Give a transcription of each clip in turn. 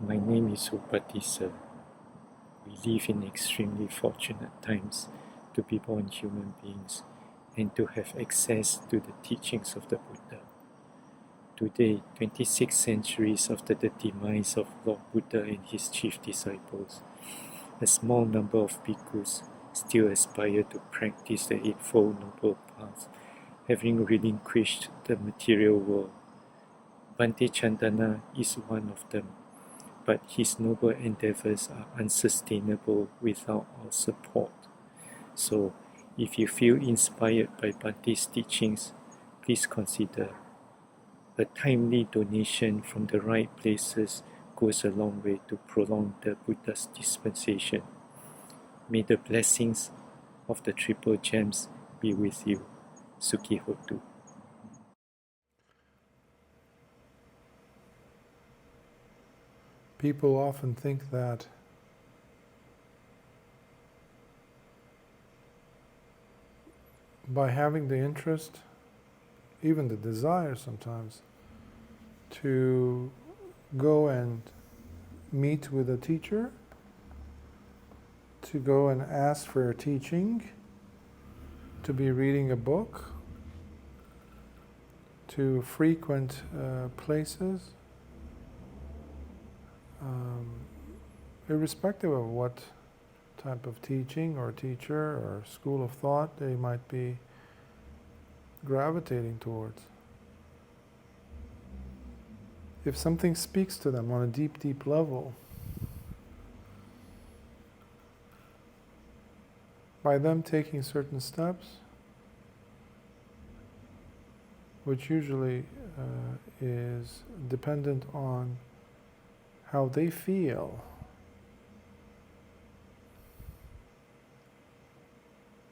My name is Upati Sir. We live in extremely fortunate times to be born human beings and to have access to the teachings of the Buddha. Today, 26 centuries after the demise of Lord Buddha and his chief disciples, a small number of bhikkhus still aspire to practice the Eightfold Noble Path, having relinquished the material world. Bhante Candana is one of them, but his noble endeavors are unsustainable without our support. So, if you feel inspired by Bhante's teachings, please consider a timely donation from the right places goes a long way to prolong the Buddha's dispensation. May the blessings of the Triple Gems be with you. Sukhi Hotu. People often think that by having the interest, even the desire sometimes, to go and meet with a teacher, to go and ask for a teaching, to be reading a book, to frequent places, irrespective of what type of teaching or teacher or school of thought they might be gravitating towards. If something speaks to them on a deep, deep level, by them taking certain steps, which usually is dependent on how they feel,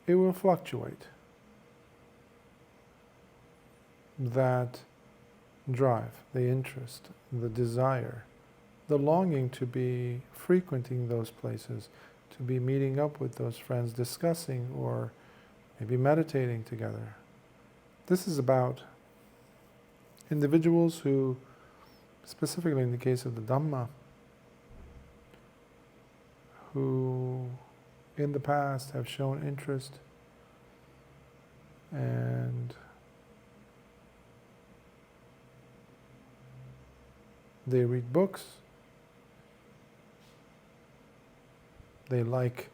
it will fluctuate. That drive, the interest, the desire, the longing to be frequenting those places, to be meeting up with those friends, discussing or maybe meditating together. This is about individuals who, specifically in the case of the Dhamma, who in the past have shown interest and they read books, they like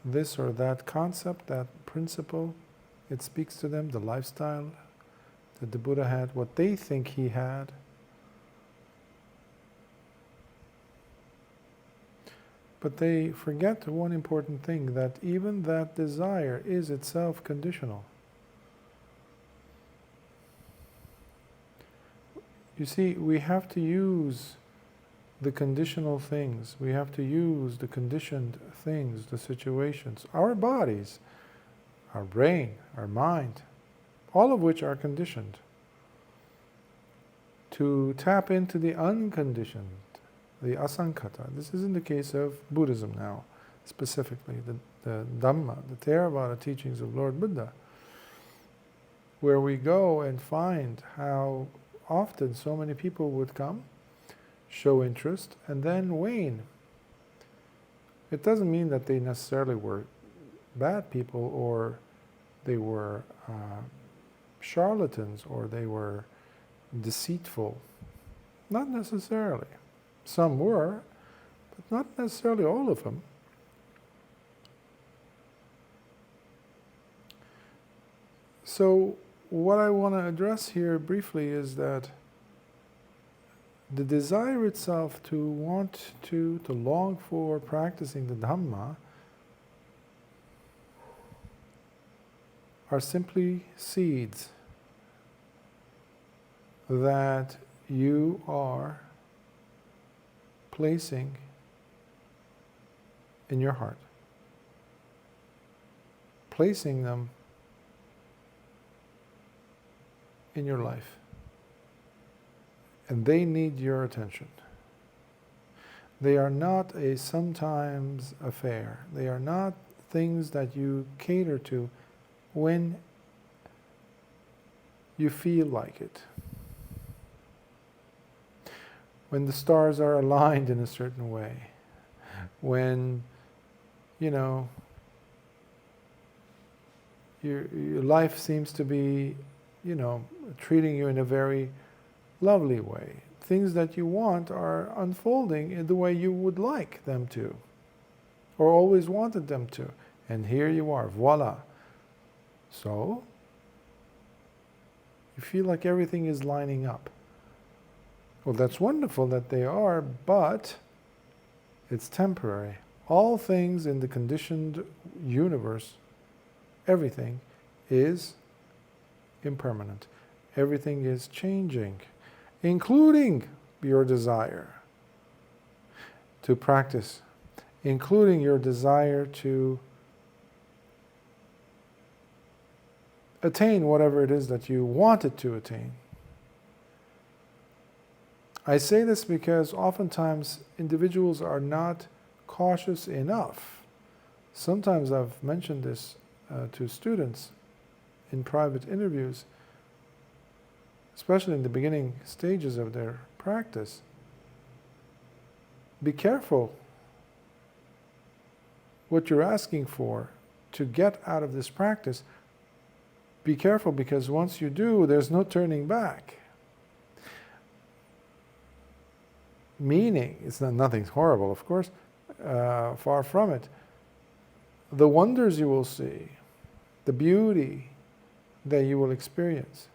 this or that concept, that principle, it speaks to them, the lifestyle that the Buddha had, what they think he had. But they forget one important thing, that even that desire is itself conditional. You see, we have to use the conditional things, we have to use the conditioned things, the situations, our bodies, our brain, our mind, all of which are conditioned, to tap into the unconditioned, the asankata. This is in the case of Buddhism now, specifically, the Dhamma, the Theravada teachings of Lord Buddha, where we go and find how often so many people would come, show interest, and then wane. It doesn't mean that they necessarily were bad people, or they were charlatans, or they were deceitful. Not necessarily. Some were, but not necessarily all of them. So what I want to address here briefly is that the desire itself to want to long for practicing the Dhamma are simply seeds that you are placing in your heart, placing them in your life, and they need your attention. They are not a sometimes affair. They are not things that you cater to when you feel like it. when the stars are aligned in a certain way, when, your life seems to be, treating you in a very lovely way. Things that you want are unfolding in the way you would like them to, or always wanted them to. And here you are, voila. So, you feel like everything is lining up. Well, that's wonderful that they are, but it's temporary. All things in the conditioned universe, everything is impermanent. Everything is changing, including your desire to practice, including your desire to attain whatever it is that you wanted to attain. I say this because oftentimes individuals are not cautious enough. Sometimes I've mentioned this to students in private interviews, especially in the beginning stages of their practice. Be careful what you're asking for to get out of this practice. Be careful, because once you do, there's no turning back. Meaning, it's nothing horrible, of course, far from it. The wonders you will see, the beauty that you will experience,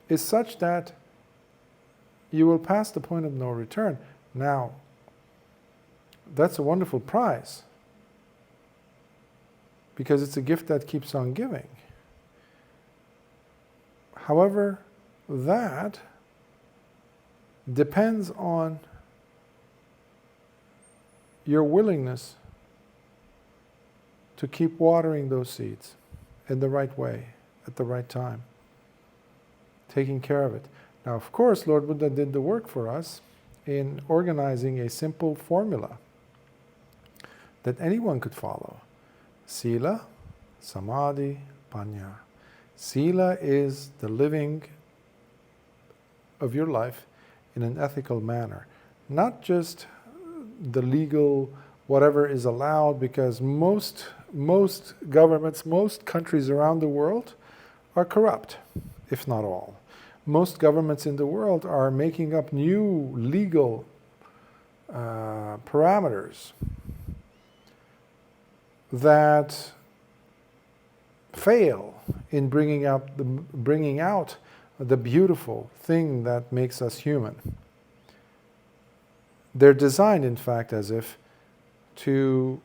is such that you will pass the point of no return. Now, that's a wonderful prize, because it's a gift that keeps on giving. However, that depends on your willingness to keep watering those seeds in the right way, at the right time, taking care of it. Now, of course, Lord Buddha did the work for us in organizing a simple formula that anyone could follow. Sila, Samadhi, Panya. Sila is the living of your life in an ethical manner. Not just the legal, whatever is allowed, because most governments, most countries around the world are corrupt, if not all. Most governments in the world are making up new legal parameters that fail in bringing out the beautiful thing that makes us human. They're designed, in fact, as if to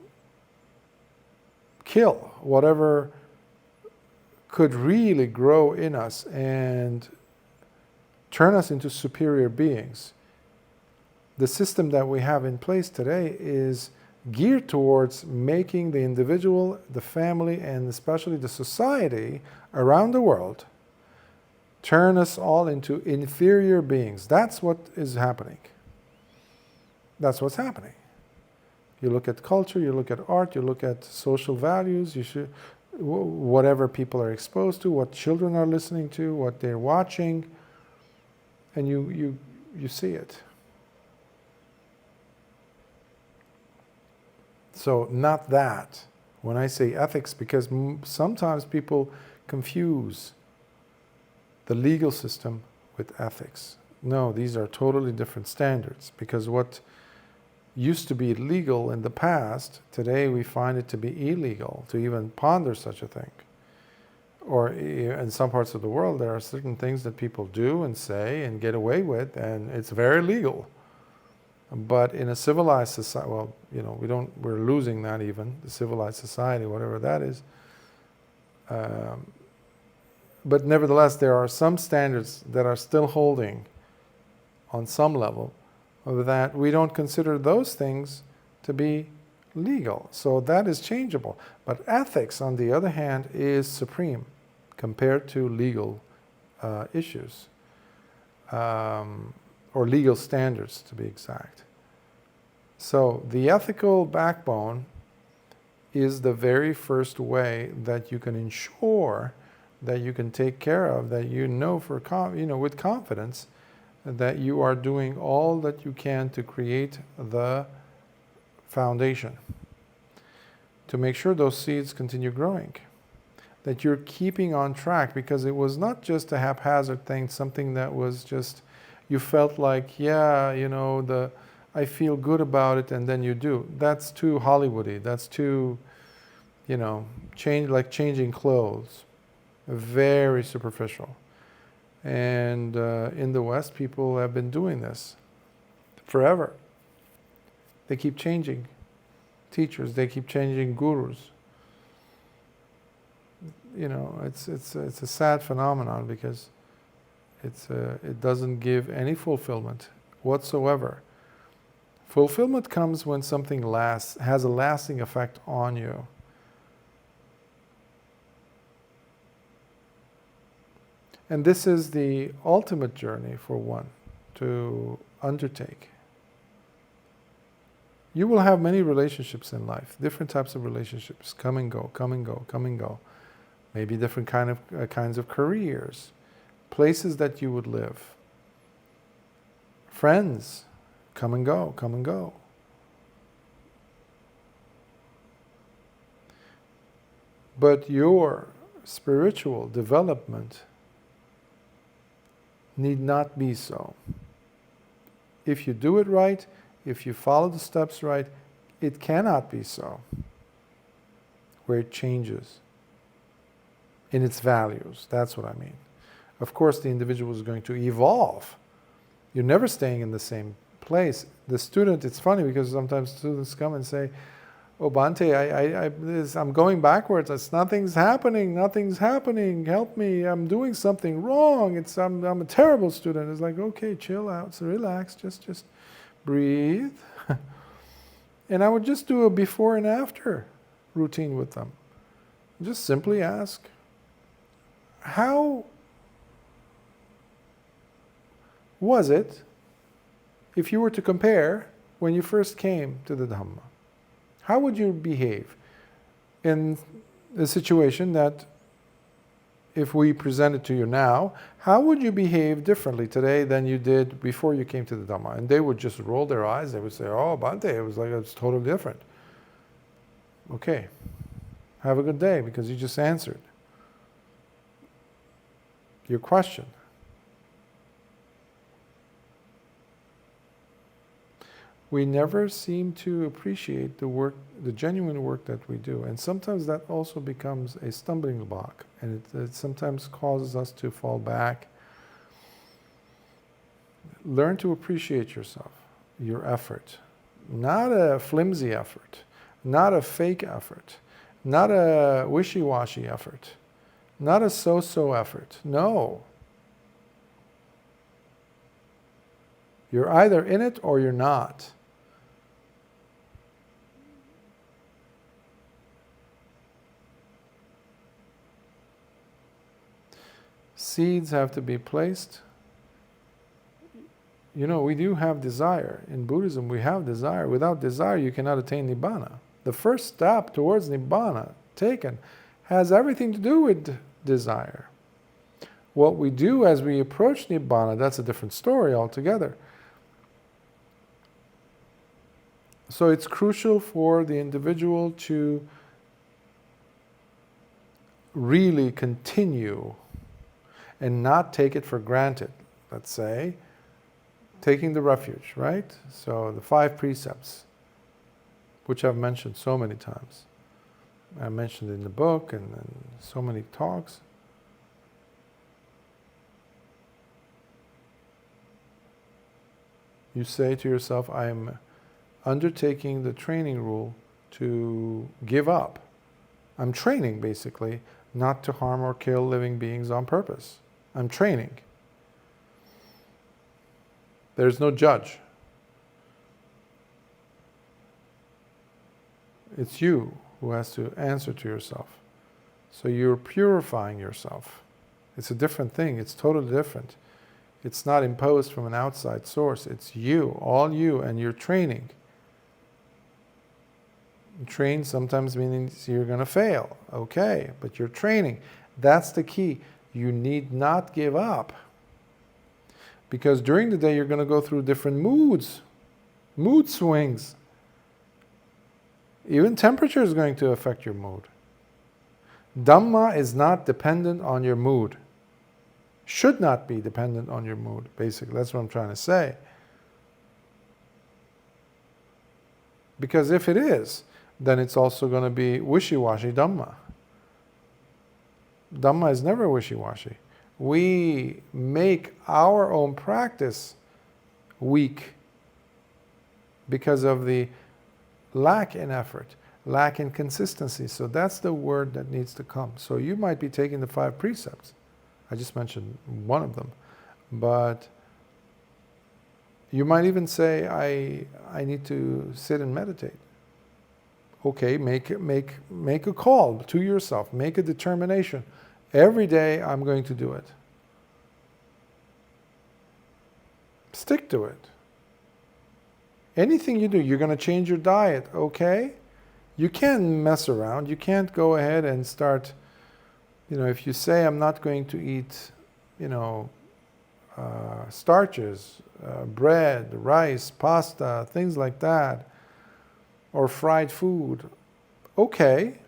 kill whatever could really grow in us and turn us into superior beings. The system that we have in place today is geared towards making the individual, the family, and especially the society around the world turn us all into inferior beings. That's what is happening. That's what's happening. You look at culture, you look at art, you look at social values, whatever people are exposed to, what children are listening to, what they're watching, and you see it. So not that. When I say ethics, because sometimes people confuse the legal system with ethics. No, these are totally different standards, because what used to be legal in the past, today we find it to be illegal to even ponder such a thing. Or in some parts of the world, there are certain things that people do and say and get away with, and it's very legal. But in a civilized society, well, we're losing that even, the civilized society, whatever that is. But nevertheless, there are some standards that are still holding on some level, that we don't consider those things to be legal. So that is changeable. But ethics, on the other hand, is supreme compared to legal issues, or legal standards, to be exact. So the ethical backbone is the very first way that you can ensure, that you can take care of, that with confidence, that you are doing all that you can to create the foundation, to make sure those seeds continue growing, that you're keeping on track, because it was not just a haphazard thing, something that was just, you felt like, yeah, I feel good about it, and then you do. That's too Hollywoody. That's too, like changing clothes. Very superficial. And in the West, people have been doing this forever. They keep changing teachers. They keep changing gurus. It's a sad phenomenon, because it doesn't give any fulfillment whatsoever. Fulfillment comes when something has a lasting effect on you. And this is the ultimate journey for one to undertake. You will have many relationships in life, different types of relationships, come and go, come and go, come and go. Maybe different kinds of careers, places that you would live, friends, come and go, come and go. But your spiritual development need not be so. If you do it right, if you follow the steps right, it cannot be so, where it changes in its values. That's what I mean. Of course, the individual is going to evolve. You're never staying in the same place. The student, it's funny because sometimes students come and say, "Oh, Bhante, I'm going backwards. Nothing's happening. Help me. I'm doing something wrong. I'm a terrible student." It's like, okay, chill out, so relax, just breathe. And I would just do a before and after routine with them. Just simply ask, how was it if you were to compare when you first came to the Dhamma? How would you behave in the situation that, if we present it to you now, how would you behave differently today than you did before you came to the Dhamma? And they would just roll their eyes. They would say, "Oh, Bhante, it's totally different." Okay, have a good day, because you just answered your question. We never seem to appreciate the work, the genuine work that we do. And sometimes that also becomes a stumbling block. And it sometimes causes us to fall back. Learn to appreciate yourself, your effort. Not a flimsy effort, not a fake effort, not a wishy-washy effort, not a so-so effort. No. You're either in it or you're not. Seeds have to be placed. We do have desire. In Buddhism, we have desire. Without desire, you cannot attain Nibbana. The first step towards Nibbana taken has everything to do with desire. What we do as we approach Nibbana, that's a different story altogether. So it's crucial for the individual to really continue and not take it for granted. Let's say, taking the refuge, right? So the 5 precepts, which I've mentioned so many times. I mentioned in the book and so many talks. You say to yourself, I'm undertaking the training rule to give up. I'm training, basically, not to harm or kill living beings on purpose. I'm training. There's no judge. It's you who has to answer to yourself. So you're purifying yourself. It's a different thing. It's totally different. It's not imposed from an outside source. It's you, all you, and you're training. Train sometimes means you're going to fail. Okay, but you're training. That's the key. You need not give up. Because during the day you're going to go through different moods, mood swings. Even temperature is going to affect your mood. Dhamma is not dependent on your mood. Should not be dependent on your mood, basically. That's what I'm trying to say. Because if it is, then it's also going to be wishy-washy Dhamma. Dhamma is never wishy-washy. We make our own practice weak because of the lack in effort, lack in consistency. So that's the word that needs to come. So you might be taking the 5 precepts. I just mentioned one of them. But you might even say, I need to sit and meditate. Okay, make a call to yourself. Make a determination. Every day I'm going to do it. Stick to it. Anything you do, you're going to change your diet, okay? You can't mess around. You can't go ahead and start, if you say I'm not going to eat, starches, bread, rice, pasta, things like that, or fried food, okay.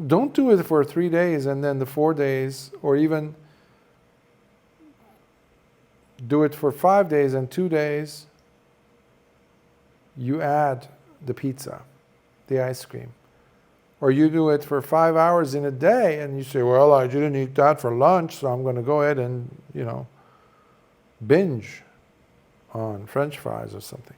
Don't do it for 3 days and then the 4 days, or even do it for 5 days and 2 days. You add the pizza, the ice cream. Or you do it for 5 hours in a day and you say, well, I didn't eat that for lunch, so I'm going to go ahead and, binge on French fries or something.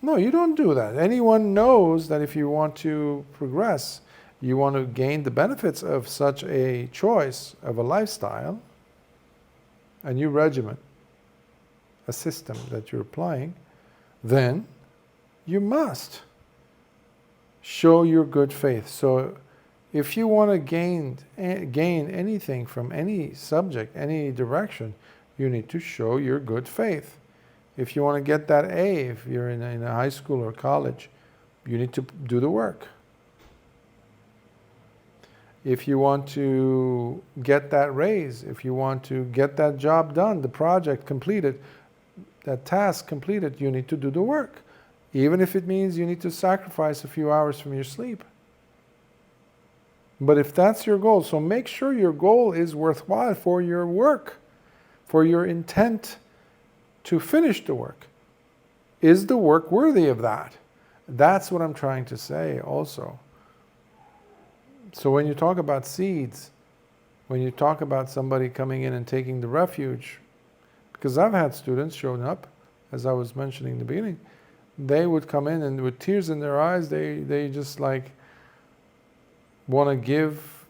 No, you don't do that. Anyone knows that if you want to progress, you want to gain the benefits of such a choice of a lifestyle, a new regimen, a system that you're applying, then you must show your good faith. So if you want to gain anything from any subject, any direction, you need to show your good faith. If you want to get that A, if you're in a high school or college, you need to do the work. If you want to get that raise, if you want to get that job done, the project completed, that task completed, you need to do the work. Even if it means you need to sacrifice a few hours from your sleep. But if that's your goal, so make sure your goal is worthwhile for your work, for your intent to finish the work. Is the work worthy of that? That's what I'm trying to say also. So when you talk about seeds, when you talk about somebody coming in and taking the refuge, because I've had students showing up, as I was mentioning in the beginning, they would come in and with tears in their eyes, they just like want to give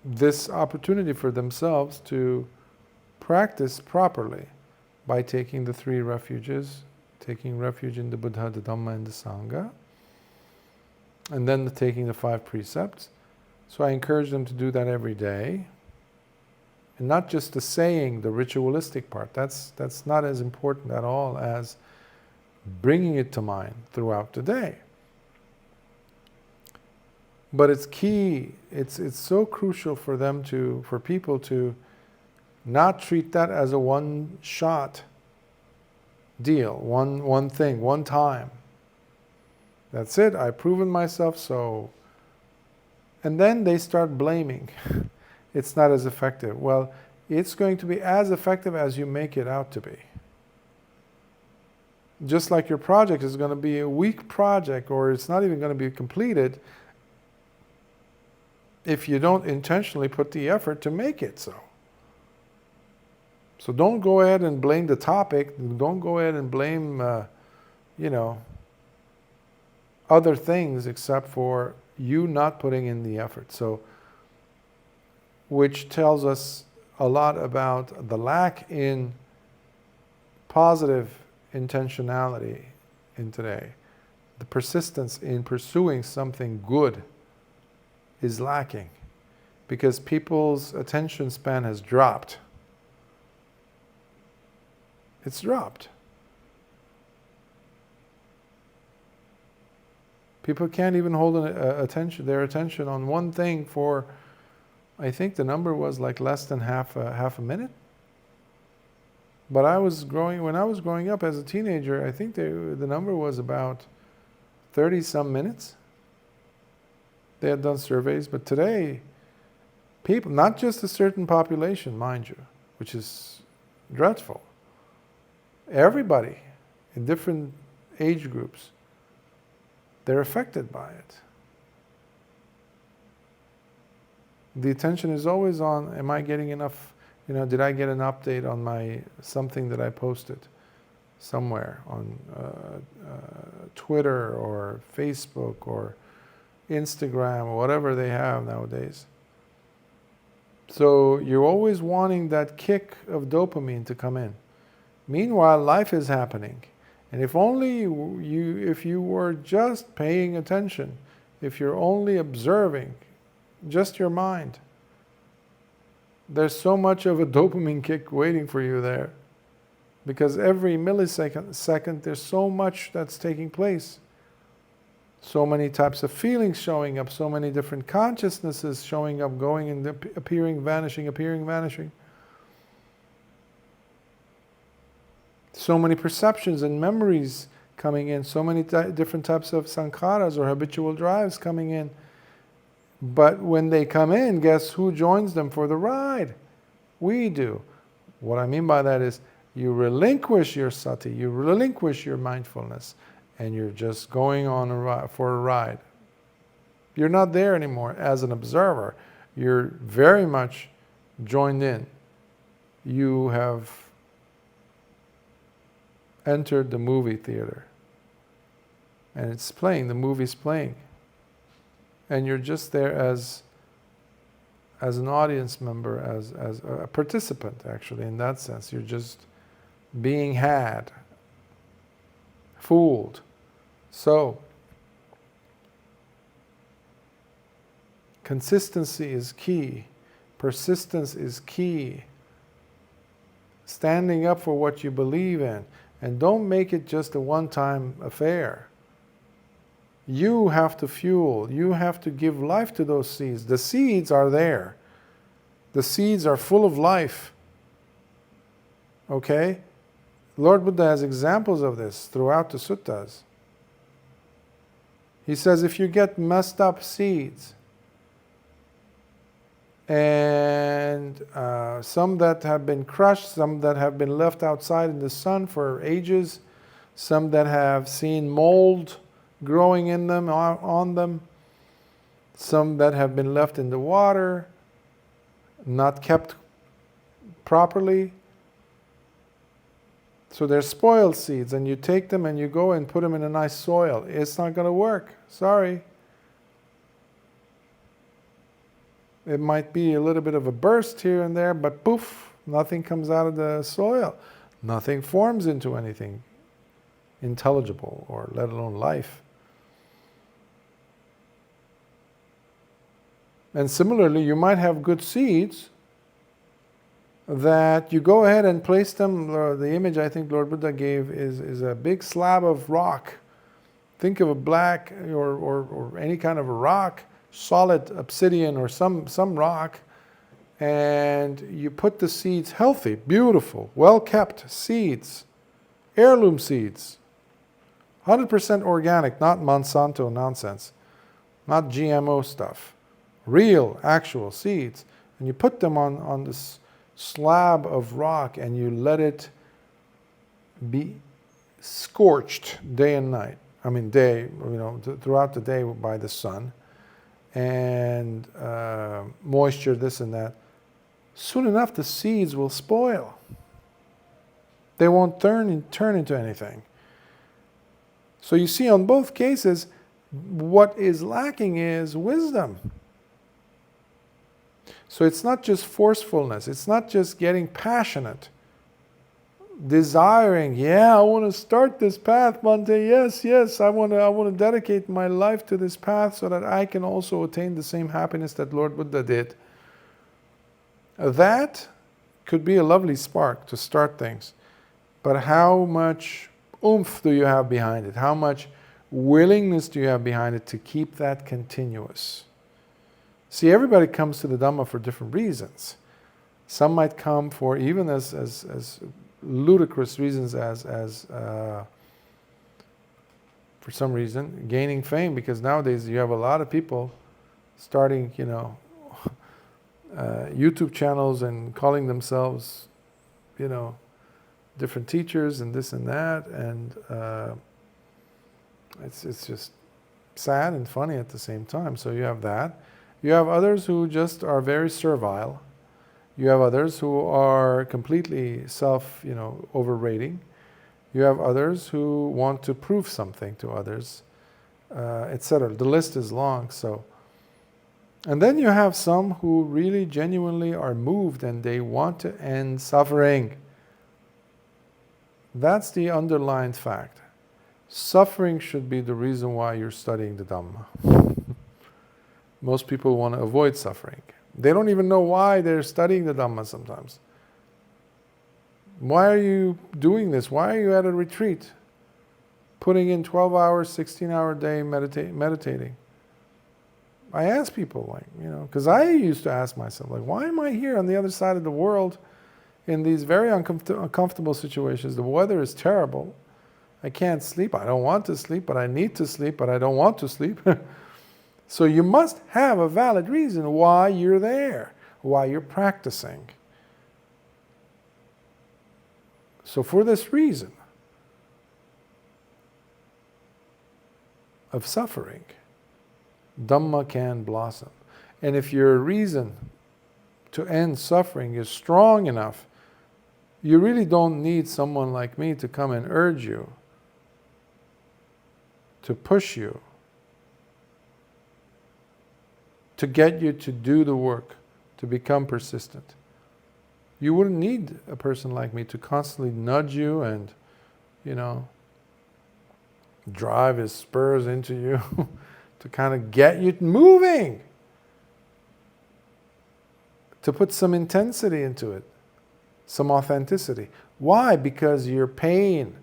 this opportunity for themselves to practice properly by taking the 3 refuges, taking refuge in the Buddha, the Dhamma, and the Sangha, and then taking the 5 precepts. So I encourage them to do that every day. And not just the saying, the ritualistic part. That's not as important at all as bringing it to mind throughout the day. But it's key, it's so crucial for people to not treat that as a one-shot deal, one thing, one time. That's it, I've proven myself, so... And then they start blaming. It's not as effective. Well, it's going to be as effective as you make it out to be. Just like your project is going to be a weak project, or it's not even going to be completed if you don't intentionally put the effort to make it so. So don't go ahead and blame the topic. Don't go ahead and blame, other things except for you not putting in the effort. So, which tells us a lot about the lack in positive intentionality in today. The persistence in pursuing something good is lacking because people's attention span has dropped. It's dropped. People can't even hold their attention on one thing for I think the number was like less than half a minute. But when I was growing up as a teenager, I think the number was about 30 some minutes. They had done surveys, but today, people, not just a certain population, mind you, which is dreadful, everybody in different age groups, they're affected by it. The attention is always on, am I getting enough, did I get an update on something that I posted somewhere on Twitter or Facebook or Instagram or whatever they have nowadays. So you're always wanting that kick of dopamine to come in. Meanwhile, life is happening. And if you were just paying attention, if you're only observing, just your mind, there's so much of a dopamine kick waiting for you there. Because every millisecond, there's so much that's taking place. So many types of feelings showing up, so many different consciousnesses showing up, going and appearing, vanishing, appearing, vanishing. So many perceptions and memories coming in, so many different types of sankharas or habitual drives coming in. But when they come in, guess who joins them for the ride? We do. What I mean by that is, you relinquish your sati, you relinquish your mindfulness, and you're just going on for a ride. You're not there anymore as an observer. You're very much joined in. You have entered the movie theater. And it's playing, the movie's playing. And you're just there as an audience member, as a participant, actually, in that sense. You're just being had, fooled. So, consistency is key. Persistence is key. Standing up for what you believe in. And don't make it just a one-time affair. You have to fuel. You have to give life to those seeds. The seeds are there. The seeds are full of life. Okay? Lord Buddha has examples of this throughout the suttas. He says if you get messed up seeds, and some that have been crushed, some that have been left outside in the sun for ages, some that have seen mold growing in them, on them, some that have been left in the water, not kept properly. So they're spoiled seeds, and you take them and you go and put them in a nice soil. It's not going to work. Sorry. It might be a little bit of a burst here and there, but poof, nothing comes out of the soil. Nothing forms into anything intelligible, or let alone life. And similarly, you might have good seeds that you go ahead and place them. The image I think Lord Buddha gave is a big slab of rock. Think of a black or any kind of a rock, solid obsidian or some rock, and you put the seeds, healthy, beautiful, well-kept seeds, heirloom seeds, 100% organic, not Monsanto nonsense, not GMO stuff, real, actual seeds, and you put them on this slab of rock and you let it be scorched day and night. I mean throughout the day by the sun, and moisture, this and that. Soon enough the seeds will spoil. They won't turn into anything. So you see, on both cases, what is lacking is wisdom. So it's not just forcefulness, it's not just getting passionate, desiring, I want to start this path, Bhante, yes, I want to dedicate my life to this path so that I can also attain the same happiness that Lord Buddha did. That could be a lovely spark to start things. But how much oomph do you have behind it? How much willingness do you have behind it to keep that continuous? See, everybody comes to the Dhamma for different reasons. Some might come for even as ludicrous reasons as for some reason, gaining fame, because nowadays you have a lot of people starting, YouTube channels and calling themselves, different teachers and this and that, and it's just sad and funny at the same time. So you have that. You have others who just are very servile. You have others who are completely overrating. You have others who want to prove something to others, etc. The list is long. And then you have some who really genuinely are moved and they want to end suffering. That's the underlying fact. Suffering should be the reason why you're studying the Dhamma. Most people want to avoid suffering. They don't even know why they're studying the Dhamma sometimes. Why are you doing this? Why are you at a retreat? Putting in 12 hours, 16-hour day meditating. I ask people, because I used to ask myself, why am I here on the other side of the world in these very uncomfortable situations? The weather is terrible. I can't sleep. I don't want to sleep, but I need to sleep, but I don't want to sleep. So you must have a valid reason why you're there, why you're practicing. So for this reason of suffering, Dhamma can blossom. And if your reason to end suffering is strong enough, you really don't need someone like me to come and urge you, to push you, to get you to do the work, to become persistent. You wouldn't need a person like me to constantly nudge you and, drive his spurs into you to kind of get you moving, to put some intensity into it, some authenticity. Why? Because your pain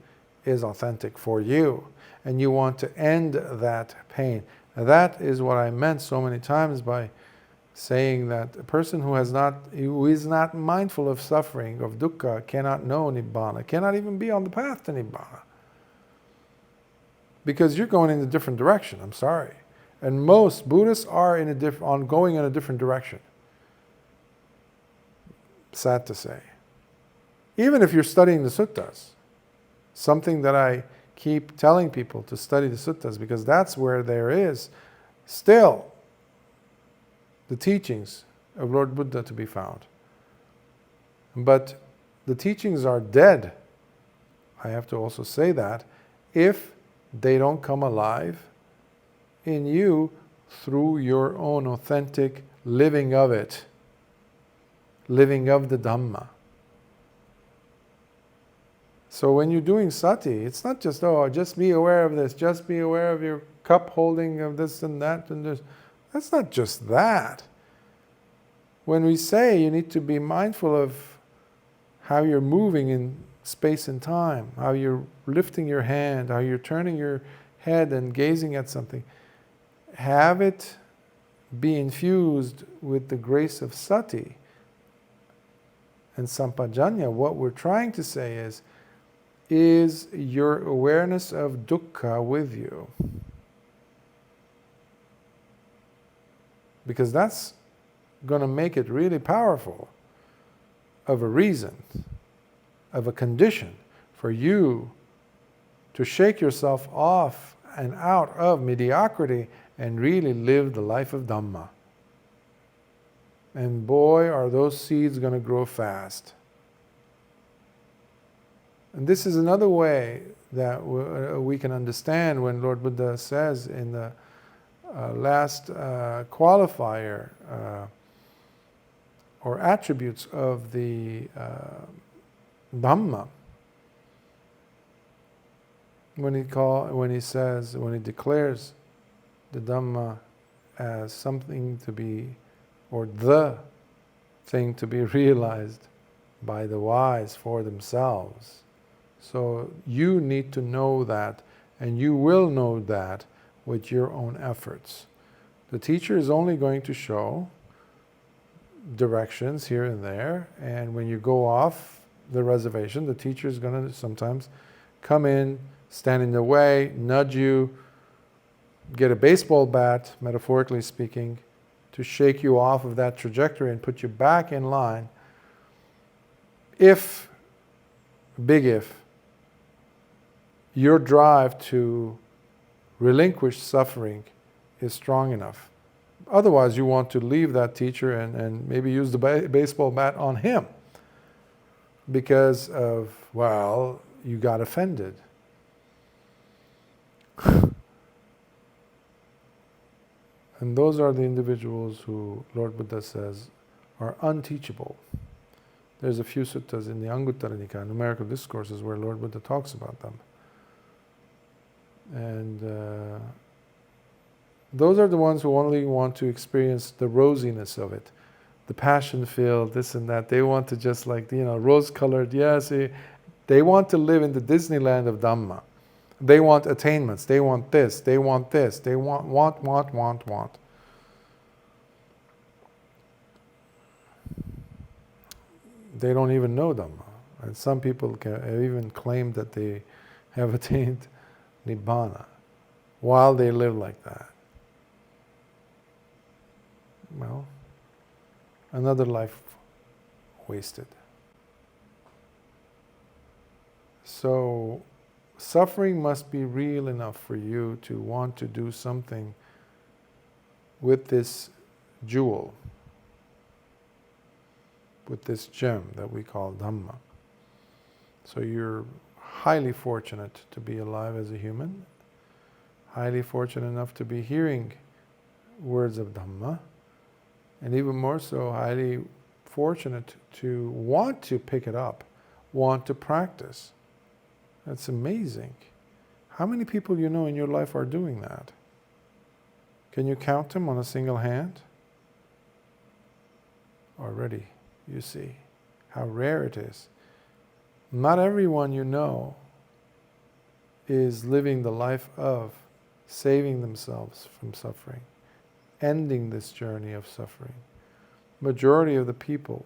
is authentic for you and you want to end that pain. Now that is what I meant so many times by saying that a person who is not mindful of suffering, of dukkha, cannot know Nibbana, cannot even be on the path to Nibbana. Because you're going in a different direction, I'm sorry. And most Buddhists are going in a different direction. Sad to say. Even if you're studying the suttas, something that I keep telling people to study the suttas, because that's where there is still the teachings of Lord Buddha to be found. But the teachings are dead, I have to also say that, if they don't come alive in you through your own authentic living of it, living of the Dhamma. So when you're doing sati, it's not just, just be aware of this, just be aware of your cup holding of this and that and this. That's not just that. When we say you need to be mindful of how you're moving in space and time, how you're lifting your hand, how you're turning your head and gazing at something, have it be infused with the grace of sati and sampajanya. What we're trying to say is your awareness of dukkha with you. Because that's going to make it really powerful of a reason, of a condition for you to shake yourself off and out of mediocrity and really live the life of Dhamma. And boy, are those seeds going to grow fast. And this is another way that we can understand when Lord Buddha says in the last qualifier or attributes of the Dhamma, when he declares the Dhamma as something to be, or the thing to be realized by the wise for themselves. So you need to know that, and you will know that with your own efforts. The teacher is only going to show directions here and there, and when you go off the reservation, the teacher is going to sometimes come in, stand in the way, nudge you, get a baseball bat, metaphorically speaking, to shake you off of that trajectory and put you back in line. If, big if, your drive to relinquish suffering is strong enough. Otherwise, you want to leave that teacher and maybe use the baseball bat on him because of, well, you got offended. And those are the individuals who Lord Buddha says are unteachable. There's a few suttas in the Anguttara Nikaya, numerical discourses, where Lord Buddha talks about them. And those are the ones who only want to experience the rosiness of it, the passion-filled, this and that. They want to just rose-colored, yes. They want to live in the Disneyland of Dhamma. They want attainments. They want this. They want this. They want. They don't even know Dhamma. And some people have even claimed that they have attained Nibbana while they live like that. Well, another life wasted. So, suffering must be real enough for you to want to do something with this jewel, with this gem that we call Dhamma. So you're highly fortunate to be alive as a human, highly fortunate enough to be hearing words of Dhamma, and even more so, highly fortunate to want to pick it up, want to practice. That's amazing. How many people you know in your life are doing that? Can you count them on a single hand? Already, you see how rare it is. Not everyone you know is living the life of saving themselves from suffering, ending this journey of suffering. Majority of the people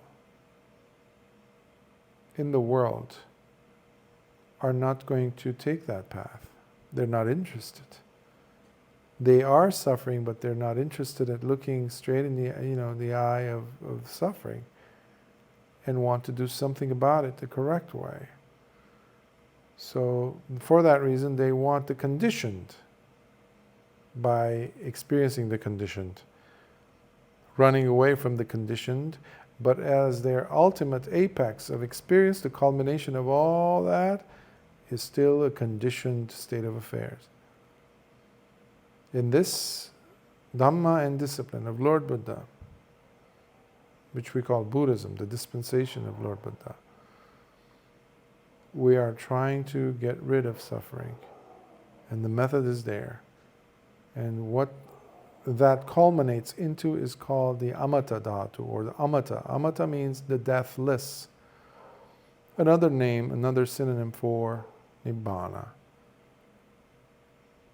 in the world are not going to take that path. They're not interested. They are suffering, but they're not interested in looking straight in the eye of suffering and want to do something about it the correct way. So for that reason, they want the conditioned by experiencing the conditioned, running away from the conditioned, but as their ultimate apex of experience, the culmination of all that is still a conditioned state of affairs. In this Dhamma and discipline of Lord Buddha, which we call Buddhism, the dispensation of Lord Buddha, we are trying to get rid of suffering. And the method is there. And what that culminates into is called the Amata Dhatu, or the Amata. Amata means the deathless. Another name, another synonym for Nibbana,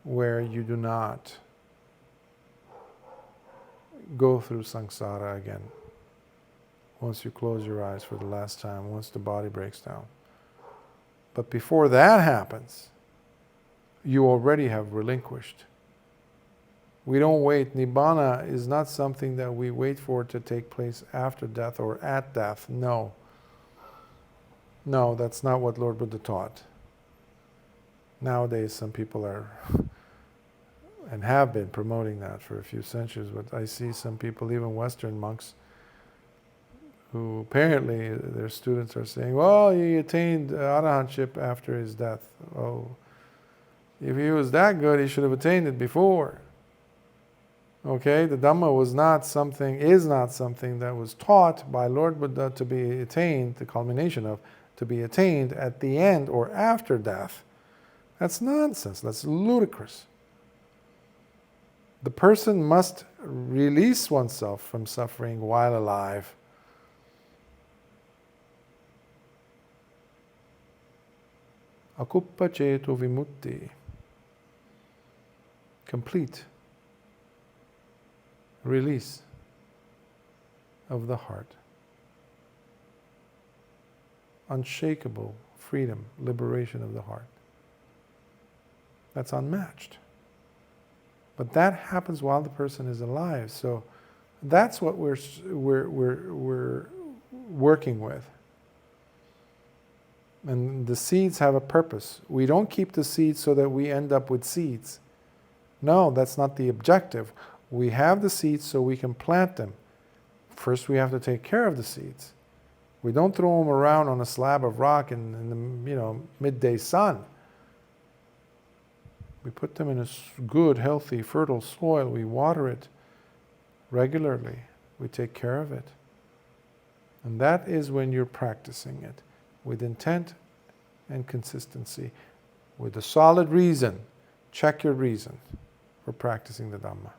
where you do not go through samsara again once you close your eyes for the last time, once the body breaks down. But before that happens, you already have relinquished. We don't wait. Nibbana is not something that we wait for to take place after death or at death. No. No, that's not what Lord Buddha taught. Nowadays, some people are and have been promoting that for a few centuries, but I see some people, even Western monks, who apparently their students are saying, well, he attained arahantship after his death. Oh, if he was that good, he should have attained it before. Okay, the Dhamma is not something that was taught by Lord Buddha to be attained, the culmination of, to be attained at the end or after death. That's nonsense, that's ludicrous. The person must release oneself from suffering while alive. Akuppa ceto vimutti. Complete. release of the heart. Unshakable freedom, liberation of the heart. That's unmatched. But that happens while the person is alive. So that's what we're working with. And the seeds have a purpose. We don't keep the seeds so that we end up with seeds. No, that's not the objective. We have the seeds so we can plant them. First we have to take care of the seeds. We don't throw them around on a slab of rock in the midday sun. We put them in a good, healthy, fertile soil. We water it regularly. We take care of it. And that is when you're practicing it, with intent and consistency, with a solid reason. Check your reason for practicing the Dhamma.